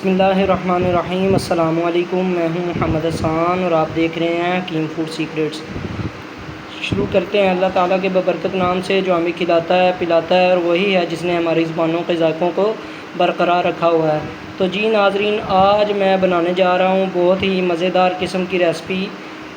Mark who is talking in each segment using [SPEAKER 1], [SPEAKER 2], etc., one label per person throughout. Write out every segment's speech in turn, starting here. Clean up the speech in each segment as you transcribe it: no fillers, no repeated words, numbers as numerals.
[SPEAKER 1] बिस्मिल्लाहिर्रहमानिर्रहीम। अस्सलामु अलैकुम। मैं हूं मोहम्मद हसन और आप देख रहे हैं हकीम फूड सीक्रेट्स। शुरू करते हैं अल्लाह ताला के बबरकत नाम से, जो हमें खिलाता है पिलाता है, और वही है जिसने हमारी ज़ुबानों के ज़ायक़ों को बरकरार रखा हुआ है। तो जी नाज़रीन, आज मैं बनाने जा रहा हूँ बहुत ही मज़ेदार किस्म की रेसिपी,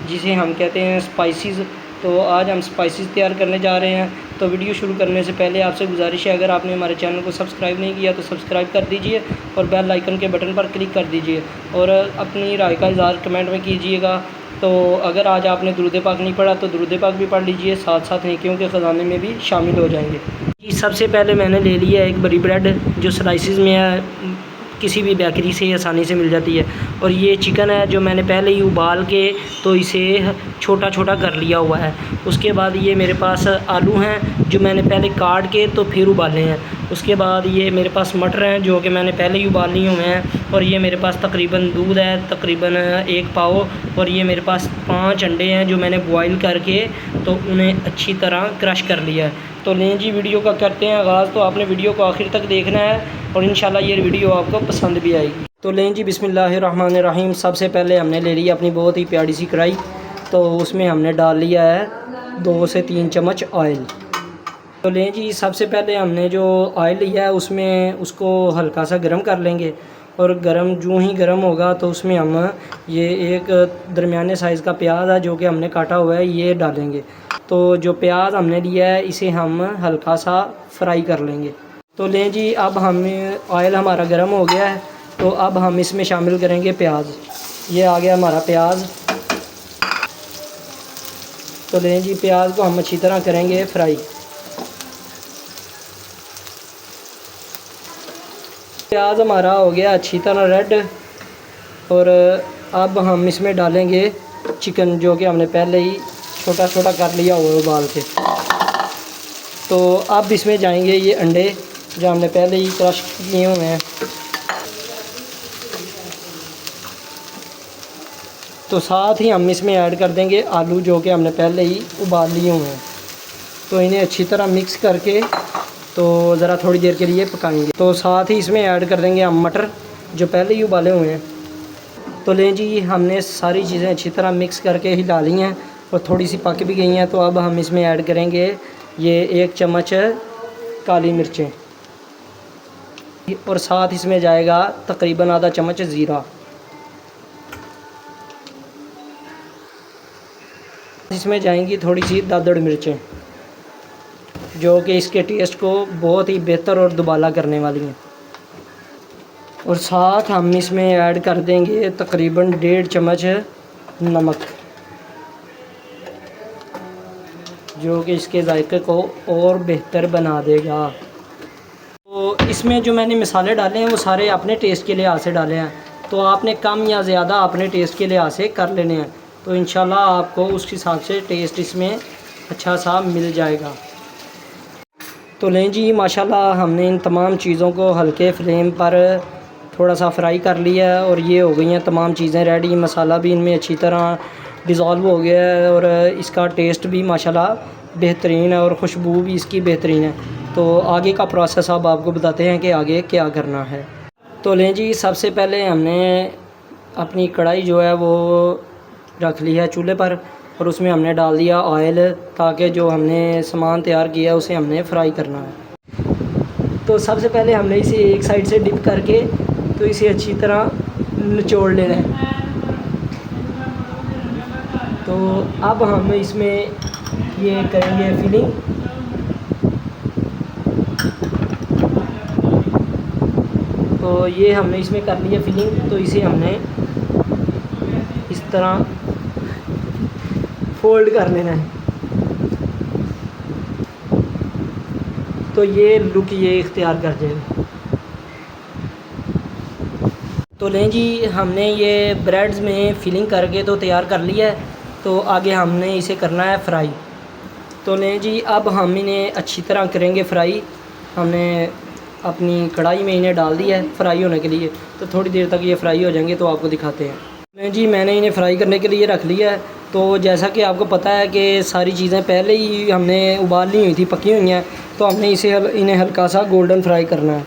[SPEAKER 1] जिसे हम कहते हैं स्पाइसेस। तो आज हम स्पाइसेस तैयार करने जा रहे हैं। तो वीडियो शुरू करने से पहले आपसे गुजारिश है, अगर आपने हमारे चैनल को सब्सक्राइब नहीं किया तो सब्सक्राइब कर दीजिए और बेल आइकन के बटन पर क्लिक कर दीजिए और अपनी राय का इज़हार कमेंट में कीजिएगा। तो अगर आज आपने दुरूद पाक नहीं पढ़ा तो दुरूद पाक भी पढ़ लीजिए, साथ साथ नेकियों के ख़जाने में भी शामिल हो जाएंगे। सबसे पहले मैंने ले लिया एक बड़ी ब्रेड, जो स्लाइसिस में है, किसी भी बेकरी से आसानी से मिल जाती है। और ये चिकन है जो मैंने पहले ही उबाल के तो इसे छोटा छोटा कर लिया हुआ है। उसके बाद ये मेरे पास आलू हैं जो मैंने पहले काट के तो फिर उबाले हैं। उसके बाद ये मेरे पास मटर हैं जो कि मैंने पहले ही उबाल लिए हुए हैं। और ये मेरे पास तकरीबन दूध है, तकरीबन 1 पाव। और ये मेरे पास 5 अंडे हैं जो मैंने बॉईल करके तो उन्हें अच्छी तरह क्रश कर लिया है। तो लें जी, वीडियो का करते हैं आगाज़। तो आपने वीडियो को आखिर तक देखना है और इंशाल्लाह ये वीडियो आपको पसंद भी आएगी। तो लें जी, बिस्मिल्लाहिर्रहमानिर्रहीम। सबसे पहले हमने ले लिया अपनी बहुत ही प्यारी सी कढ़ाई। तो उसमें हमने डाल लिया है 2 से 3 चम्मच ऑयल। तो लें जी, सबसे पहले हमने जो ऑयल लिया है उसमें उसको हल्का सा गर्म कर लेंगे। और जूँ ही गर्म होगा तो उसमें हम ये एक दरमियाने साइज़ का प्याज है जो कि हमने काटा हुआ है, ये डालेंगे। तो जो प्याज हमने लिया है इसे हम हल्का सा फ्राई कर लेंगे। तो लें जी, अब ऑयल हमारा गर्म हो गया है। तो अब हम इसमें शामिल करेंगे प्याज। ये आ गया हमारा प्याज। तो लें जी, प्याज को हम अच्छी तरह करेंगे फ्राई। प्याज हमारा हो गया अच्छी तरह रेड। और अब हम इसमें डालेंगे चिकन जो कि हमने पहले ही छोटा छोटा कर लिया हुआ है उबाल के। तो अब इसमें जाएंगे ये अंडे जो हमने पहले ही क्रश किए हुए हैं। तो साथ ही हम इसमें ऐड कर देंगे आलू जो कि हमने पहले ही उबाल लिए हुए हैं। तो इन्हें अच्छी तरह मिक्स करके तो ज़रा थोड़ी देर के लिए पकाएंगे। तो साथ ही इसमें ऐड कर देंगे हम मटर जो पहले ही उबाले हुए हैं। तो लें जी, हमने सारी चीज़ें अच्छी तरह मिक्स करके ही डाली हैं और थोड़ी सी पक भी गई हैं। तो अब हम इसमें ऐड करेंगे ये 1 चम्मच काली मिर्चें और साथ इसमें जाएगा तकरीबन आधा चम्मच ज़ीरा। इसमें जाएंगी थोड़ी सी दादड़ मिर्चें जो कि इसके टेस्ट को बहुत ही बेहतर और दुबाला करने वाली हैं। और साथ हम इसमें ऐड कर देंगे तकरीबन 1.5 चम्मच नमक जो कि इसके जायके को और बेहतर बना देगा। तो इसमें जो मैंने मसाले डाले हैं वो सारे अपने टेस्ट के लिहाज से डाले हैं। तो आपने कम या ज़्यादा अपने टेस्ट के लिहाज से कर लेने हैं। तो इंशाल्लाह आपको उस हिसाब से टेस्ट इसमें अच्छा सा मिल जाएगा। तो लें जी, माशाल्लाह हमने इन तमाम चीज़ों को हल्के फ्लेम पर थोड़ा सा फ्राई कर लिया है और ये हो गई हैं तमाम चीज़ें रेडी। मसाला भी इनमें अच्छी तरह डिज़ोल्व हो गया है और इसका टेस्ट भी माशाल्लाह बेहतरीन है और खुशबू भी इसकी बेहतरीन है। तो आगे का प्रोसेस अब आपको बताते हैं कि आगे क्या करना है। तो लें जी, सबसे पहले हमने अपनी कढ़ाई जो है वो रख ली है चूल्हे पर और उसमें हमने डाल दिया ऑयल, ताकि जो हमने सामान तैयार किया उसे हमने फ्राई करना है। तो सबसे पहले हमने इसे एक साइड से डिप करके तो इसे अच्छी तरह निचोड़ लेना है। तो अब हम इसमें ये करेंगे फिलिंग। तो ये हमने इसमें कर लिया फिलिंग। तो इसे हमने इस तरह फोल्ड कर लेना है। तो ये लुक ये इख्तियार कर जाएगा। तो लें जी, हमने ये ब्रेड्स में फिलिंग करके तो तैयार कर लिया है। तो आगे हमने इसे करना है फ्राई। तो लें जी, अब हम इन्हें अच्छी तरह करेंगे फ्राई। हमने अपनी कढ़ाई में इन्हें डाल दिया है फ्राई होने के लिए। तो थोड़ी देर तक ये फ्राई हो जाएंगे तो आपको दिखाते हैं। लें जी, मैंने इन्हें फ्राई करने के लिए रख लिया है। तो जैसा कि आपको पता है कि सारी चीज़ें पहले ही हमने उबाल ली हुई थी, पकी हुई हैं। तो हमने इन्हें हल्का सा गोल्डन फ्राई करना है।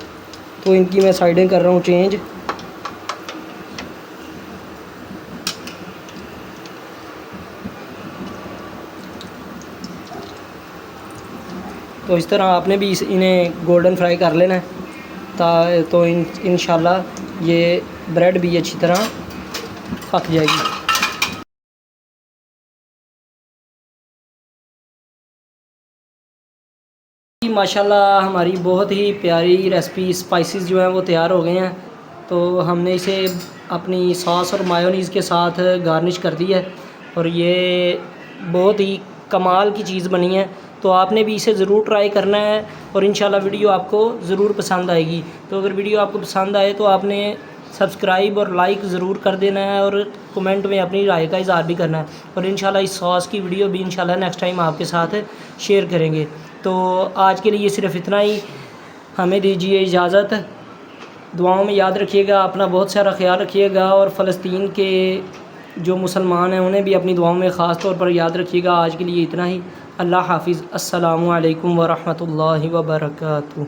[SPEAKER 1] तो इनकी मैं साइडें कर रहा हूँ चेंज। तो इस तरह आपने भी इन्हें गोल्डन फ्राई कर लेना है तो इंशाल्लाह ये ब्रेड भी अच्छी तरह पक जाएगी। माशाल्लाह हमारी बहुत ही प्यारी रेसिपी स्पाइसेस जो हैं वो तैयार हो गए हैं। तो हमने इसे अपनी सॉस और मायोनीज़ के साथ गार्निश कर दिया है और ये बहुत ही कमाल की चीज़ बनी है। तो आपने भी इसे ज़रूर ट्राई करना है और इंशाल्लाह वीडियो आपको ज़रूर पसंद आएगी। तो अगर वीडियो आपको पसंद आए तो आपने सब्सक्राइब और लाइक ज़रूर कर देना है और कमेंट में अपनी राय का इज़हार भी करना है और इंशाल्लाह इस सॉस की वीडियो भी इंशाल्लाह नेक्स्ट टाइम आपके साथ शेयर करेंगे। तो आज के लिए सिर्फ इतना ही, हमें दीजिए इजाज़त। दुआओं में याद रखिएगा, अपना बहुत सारा ख्याल रखिएगा और फ़लस्तीन के जो मुसलमान हैं उन्हें भी अपनी दुआओं में ख़ास तौर पर याद रखिएगा। आज के लिए इतना ही। अल्लाह हाफ़िज़। अस्सलामु अलैकुम व रहमतुल्लाहि व बरकातुहू।